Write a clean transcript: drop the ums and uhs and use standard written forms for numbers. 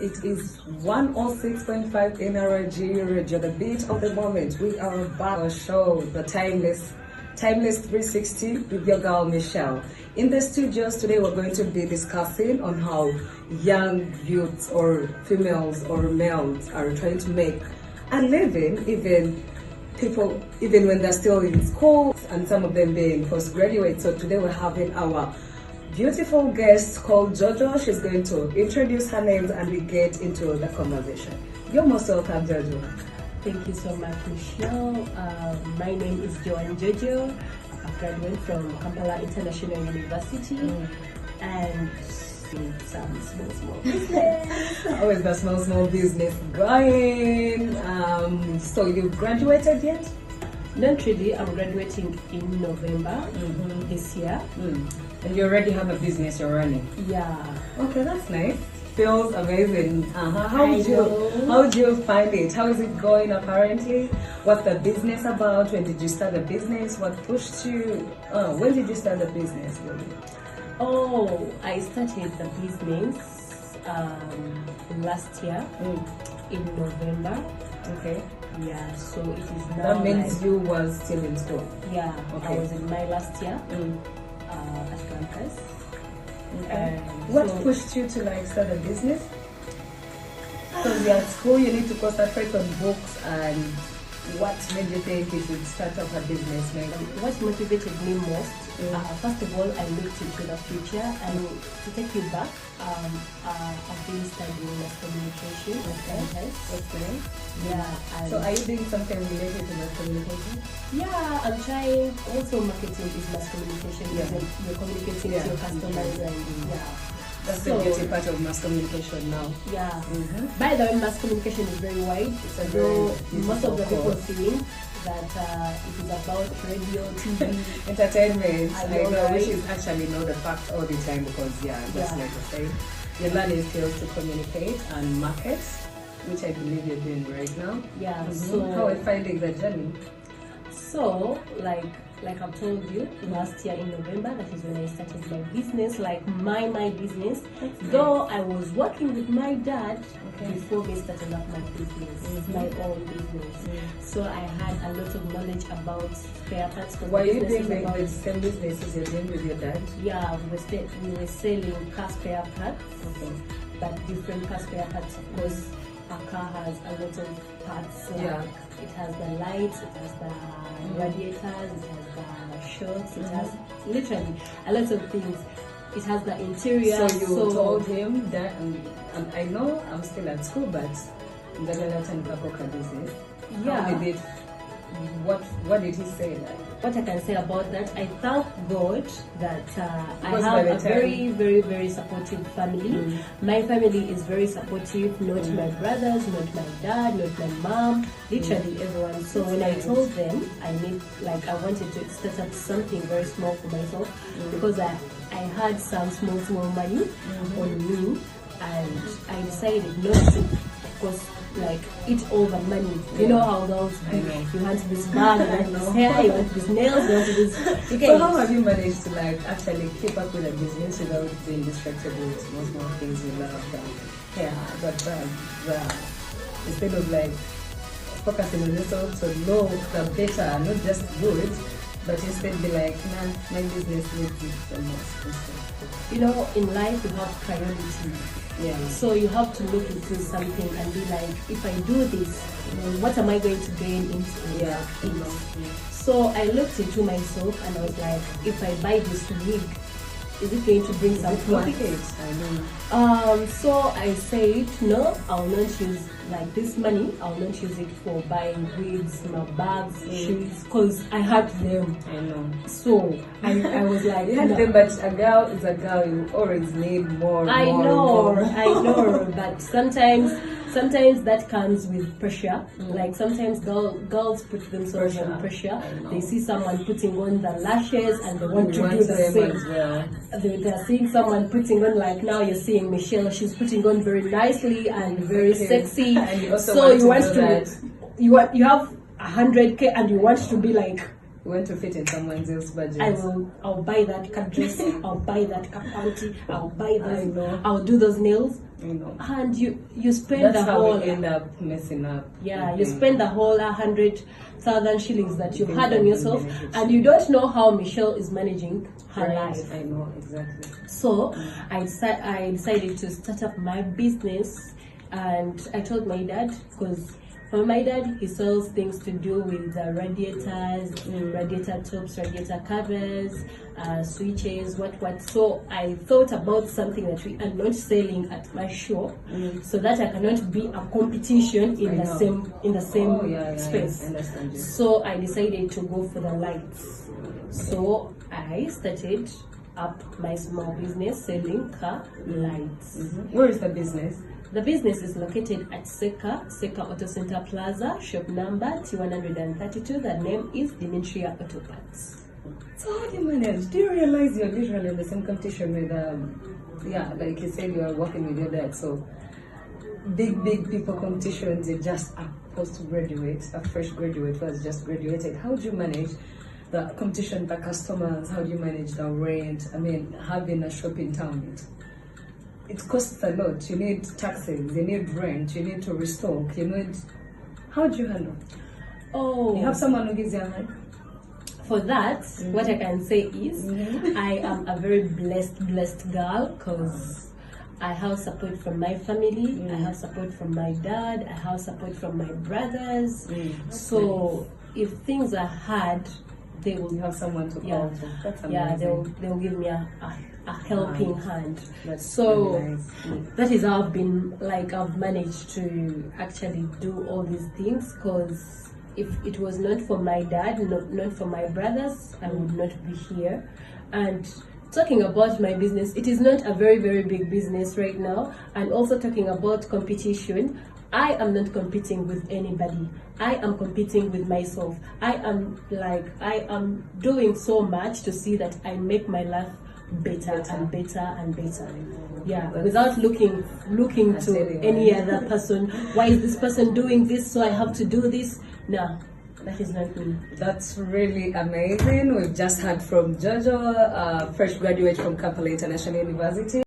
It is 106.5 NRG Radio, the beat of the moment. We are about our show, the Timeless 360 with your girl Michelle. In the studios today, we're going to be discussing on how young youths or females or males are trying to make a living, even when they're still in school, and some of them being postgraduate. So today we're having our beautiful guest called Jojo. She's going to introduce her name and we get into the conversation. You're most welcome, Jojo. Thank you so much, Michelle. My name is Joan Jojo. I graduated from Kampala International University and some small business. Always the small business going. So you graduated yet? Not really. I'm graduating in November this year. And you already have a business you're running? Yeah. Okay, that's nice. Feels amazing. How do you find it? How is it going apparently? What's the business about? When did you start the business? What pushed you? When did you start the business? Oh, I started the business last year in November. Okay. Yeah, so it is now. That means you were still in school? Yeah, okay. I was in my last year at campus. Okay. What pushed you to start a business? Because you're at school, you need to concentrate on books, and what made you think you should start up a business? What motivated me most, first of all, I looked into the future, and to take you back, I've been studying mass communication at campus. Okay. Yeah. So are you doing something related to mass communication? Yeah, I'm trying. Also, marketing is mass communication. Yeah. You're communicating to your customers, and that's the beauty part of mass communication now. Yeah. By the way, mass communication is very wide. So most of the people think that it is about radio, TV, entertainment. I know, right? which is actually not the fact all the time because just like I say, you're learning skills to communicate and market, which I believe you're doing right now. Yeah. So how are you finding the journey? So like I've told you, last year in November, that is when I started my business, my business. Though I was working with my dad before me starting up my business, my own business. So I had a lot of knowledge about spare parts. Were you doing the same business as you're doing with your dad? Yeah, we were selling car spare parts, but different car spare parts. Of course, a car has a lot of parts. It has the lights, it has the radiators, it has the shocks, it has literally a lot of things. It has the interior. So you told him that, I know I'm still at school, but I'm going to let him work a business. Yeah. What did he say? What I can say about that, I thank God that I have a very, very, very supportive family. My family is very supportive, not my brothers, not my dad, not my mom, literally everyone. So when I told them I wanted to start up something very small for myself, because I had some small money on me, and I decided not to, of course, eat all the money. You know how those you want this bag, you want this hair, you want this nails, you want this. So how have you managed to actually keep up with a business without being distracted with small things you love, the hair, the bag, instead of focusing on yourself to know the better, not just good, but instead be my business needs it the most. You know, in life you have priorities. Yeah. So you have to look into something and be like, if I do this, what am I going to gain into it? So I looked into myself and I was like, if I buy this wig, is it going to bring some profit? I know. So I said, no, I will not use this money. I will not use it for buying wigs, my bags, shoes, because I had them. I know. So I was like, you had them, but a girl is a girl. You always need more. I know, but sometimes that comes with pressure. Sometimes girls put themselves under pressure. They see someone putting on the lashes and they want to do the same. As well. They're seeing someone putting on, now you're seeing Michelle, she's putting on very nicely and very sexy. And you also so you have 100K and you want to be We want to fit in someone else's budget. I'll buy that cut dress, I'll buy that cut panty, I'll buy I know. those, I'll do those nails. You know. And you spend That's the how whole we end up messing up. Yeah, with you the- spend the whole 100,000 shillings that you've Things had that on you yourself, manage. and you don't know how Michelle is managing her Right, life. I know, exactly. So I decided to start up my business, and I told my dad, because for my dad, he sells things to do with radiators, radiator tops, radiator covers, switches, what. So I thought about something that we are not selling at my shop, so that I cannot be a competition in I the know. same Oh, yeah, space. I understand you. So I decided to go for the lights. So I started up my small business selling car lights. Where is the business? The business is located at Seka Auto Center Plaza, shop number T132. The name is Dimitria Auto Parts. So how do you manage? Do you realize you're literally in the same competition with, like you said, you are working with your dad, so big people competitions, you're just a postgraduate, a fresh graduate who has just graduated. How do you manage the competition, the customers? How do you manage the rent? I mean, having a shop in town, it costs a lot. You need taxes, you need rent, you need to restock, you need... How do you handle? Oh, You have someone who gives you a hand? for that, what I can say is I am a very blessed girl, because I have support from my family, I have support from my dad, I have support from my brothers. So if things are hard, they will You have someone to Yeah. call to. That's amazing. yeah they'll give me a helping hand. That's So really nice. that is how I've managed to actually do all these things, because if it was not for my dad, not for my brothers, I would not be here. And talking about my business, it is not a very big business right now. And also talking about competition, I am not competing with anybody. I am competing with myself. I am doing so much to see that I make my life better and better. Yeah, without looking to any other person. Why is this person doing this? So I have to do this. No, that is not me. That's really amazing. We've just heard from Jojo, a fresh graduate from Kampala International University.